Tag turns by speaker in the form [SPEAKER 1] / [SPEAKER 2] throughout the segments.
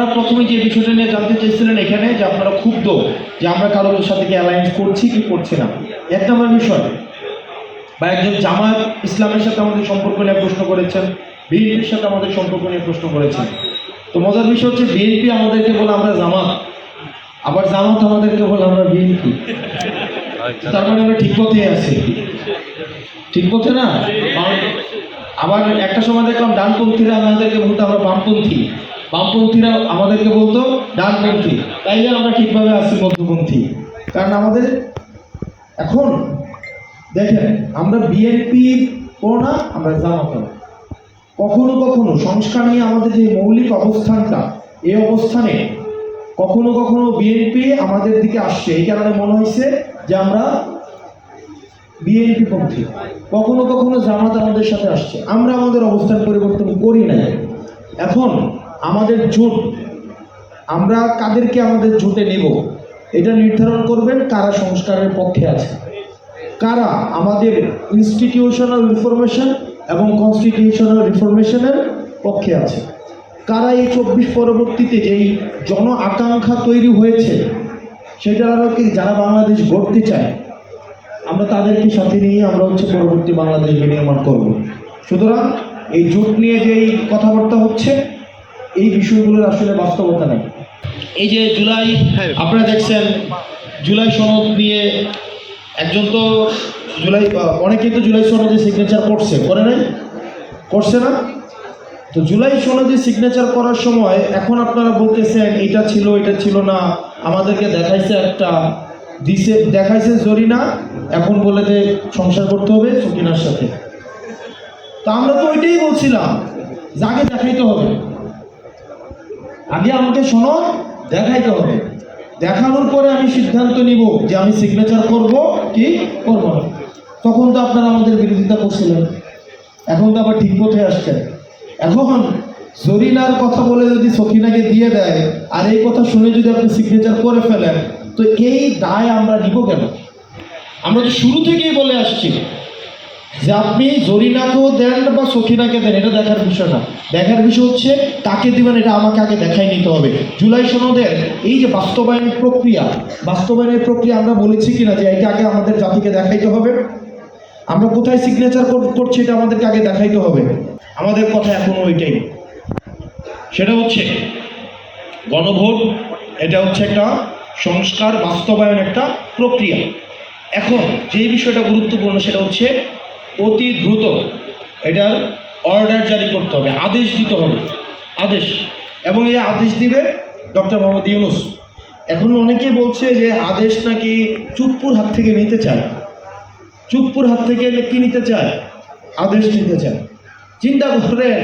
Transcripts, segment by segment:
[SPEAKER 1] আপনারা প্রথমে যে বিষয়টা নিয়ে জানতে চাইছিলেন এখানে যে আপনারা ক্ষুব্ধ যে আমরা কারোর সাথে কি অ্যালায়েন্স করছি কি করছি না, এক নম্বর বিষয়। বা একজন জামায়াত ইসলামের সাথে আমাদের সম্পর্ক নিয়ে প্রশ্ন করেছেন, বিএনপির সাথে আমাদের সম্পর্ক নিয়ে প্রশ্ন করেছেন। তো মজার বিষয় হচ্ছে বিএনপি আমাদেরকে বলে আমরা জামাত, আবার জামাত আমাদেরকে বলে আমরা বিএনপি। তার মানে আমরা ঠিক পথে আছি, ঠিক পথে না। আবার একটা সময় দেখলাম ডানপন্থীরা আমাদেরকে বলতো আমরা বামপন্থী, বামপন্থীরা আমাদেরকে বলতো ডানপন্থী, তাইলে আমরা ঠিকভাবে আছি মধ্যপন্থী। কারণ আমাদের এখন দেখেন আমরা বিএনপি না, আমরা জামাত না। কখনো কখনো সংস্কার নিয়ে আমাদের যে মৌলিক অবস্থানটা, এই অবস্থানে কখনো কখনো বিএনপি আমাদের দিকে আসছে, এই কারণে মনে হয়েছে যে আমরা বিএনপি পন্থী। কখনো কখনো জামাত আমাদের সাথে আসছে, আমরা আমাদের অবস্থান পরিবর্তন করি না। এখন আমাদের জোট, আমরা কাদেরকে আমাদের জোটে নেব এটা নির্ধারণ করবেন কারা সংস্কারের পক্ষে আছে, কারা আমাদের ইনস্টিটিউশনাল রিফরমেশন এবং কনস্টিটিউশনাল রিফরমেশনের পক্ষে আছে, কারা এই 24 পরবর্তীতে যেই জন আকাঙ্ক্ষা তৈরি হয়েছে সেটার আরও কি যারা বাংলাদেশ গড়তে চায়, আমরা তাদেরকে সাথে নিয়ে আমরা পরবর্তী বাংলাদেশ বিনির্মাণ করব। সুতরাং এই জোট নিয়ে যেই কথাবার্তা হচ্ছে এই বিষয়গুলোর আসলে বাস্তবতা নেই। এই যে জুলাই, আপনারা দেখছেন জুলাই সনদ নিয়ে একজন তো জুলাই, অনেকেই তো জুলাই সনদে সিগনেচার করছে, করে নাই, করছে না? তো জুলাই সনদে সিগনেচার করার সময় এখন আপনারা বলতেছেন এটা ছিল এটা ছিল না, আমাদেরকে দেখাইছে একটা দিছে, দেখাইছে জরিনা, এখন বলে যে সংসার করতে হবে সকিনার সাথে। তা আমরা তো ওইটাই বলছিলাম যে আগে দেখাইতে হবে, আগে আমাকে সনদ দেখাইতে হবে, দেখানোর পরে আমি সিদ্ধান্ত নিব যে আমি সিগনেচার করব কি করব না। তখন তো আপনারা আমাদের বিরোধিতা করছিলেন, এখন তো আবার ঠিক পথে আসছেন। এখন জরিনার কথা বলে যদি সকিনাকে দিয়ে দেয় আর এই কথা শুনে যদি আপনি সিগনেচার করে ফেলেন, তো এই দায় আমরা নিব কেন? আমরা তো শুরু থেকেই বলে আসছি যে আপনি জরিনাকেও দেন বা সকিনাকে দেন, এটা দেখার বিষয় না। দেখার বিষয় হচ্ছে কাকে দিবেন, এটা আমাকে আগে দেখাই নিতে হবে। জুলাই সনদের এই যে বাস্তবায়নের প্রক্রিয়া আমরা বলেছি কিনা যে এটা আগে আমাদের জাতিকে দেখাইতে হবে, আমরা কোথায় সিগনেচার করছি এটা আমাদেরকে আগে দেখাইতে হবে। আমাদের কথা এখনো ওইটাই, সেটা হচ্ছে গণভোট, এটা হচ্ছে একটা সংস্কার বাস্তবায়ন একটা প্রক্রিয়া। এখন যে বিষয়টা গুরুত্বপূর্ণ সেটা হচ্ছে অতি দ্রুত এটার অর্ডার জারি করতে হবে, আদেশ দিতে হবে, আদেশ। এবং এই আদেশ দিবে ডক্টর মোহাম্মদ ইউনূস। এখন অনেকেই বলছে যে আদেশ নাকি চুপ্পুর হাত থেকে নিতে চায়, চুপ্পুর হাত থেকে কি নিতে চায়, আদেশ নিতে চায়। চিন্তা করেন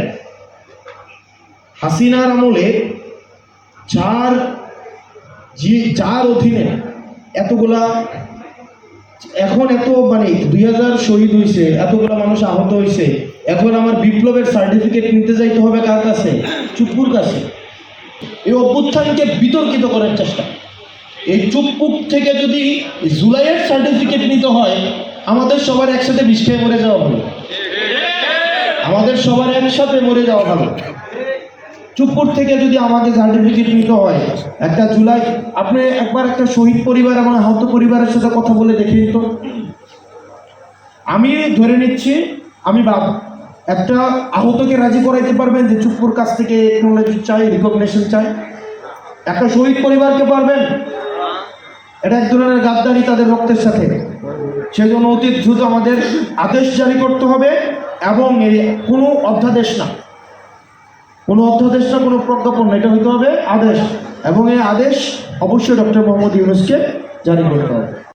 [SPEAKER 1] হাসিনার আমলে যার অধীনে এতগুলা, এখন এত মানে 2000 শহীদ হয়েছে, এতগুলা মানুষ আহত হয়েছে, এখন আমার বিপ্লবের সার্টিফিকেট নিতে যাইতে হবে কার কাছে, চুপ্পুর কাছে। এই অভ্যুত্থানকে বিতর্কিত করার চেষ্টা, এই চুপ্পুর থেকে যদি জুলাইয়ের সার্টিফিকেট নিতে হয় আমাদের সবার একসাথে বিষ খেয়ে মরে যাওয়া ভালো, আমাদের সবার একসাথে মরে যাওয়া ভালো। চুপ্পুর থেকে যদি আমাকে সার্টিফিকেট নিতে হয় একটা জুলাই, আপনি একবার একটা শহীদ পরিবার এবং আহত পরিবারের সাথে কথা বলে দেখেন তো। আমি ধরে নিচ্ছি, আমি একটা আহতকে রাজি করাইতে পারবেন যে চুপ্পুর কাছ থেকে টেকনোলজি চাই, রিকগনিশন চাই? একটা শহীদ পরিবারকে পারবেন? এটা এক ধরনের গাদ্দারি তাদের রক্তের সাথে। সেই জন্য অতি দ্রুত আমাদের আদেশ জারি করতে হবে, এবং কোনো অধ্যাদেশ না, কোনো প্রজ্ঞাপন না, এটা হইতে হবে আদেশ। এবং এই আদেশ অবশ্যই ডক্টর মোহাম্মদ ইউনূসকে জারি করতে হবে।